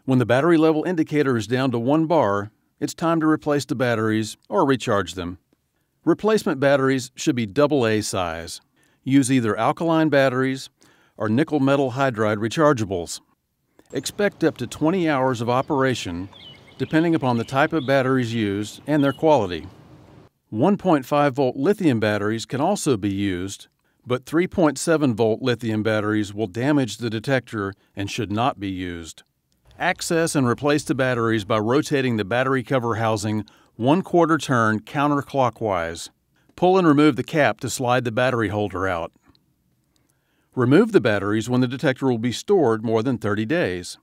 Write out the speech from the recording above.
When the battery level indicator is down to 1 bar, it's time to replace the batteries or recharge them. Replacement batteries should be AA size. Use either alkaline batteries or nickel metal hydride rechargeables. Expect up to 20 hours of operation depending upon the type of batteries used and their quality. 1.5 volt lithium batteries can also be used, but 3.7 volt lithium batteries will damage the detector and should not be used. Access and replace the batteries by rotating the battery cover housing 1/4 turn counterclockwise. Pull and remove the cap to slide the battery holder out. Remove the batteries when the detector will be stored more than 30 days.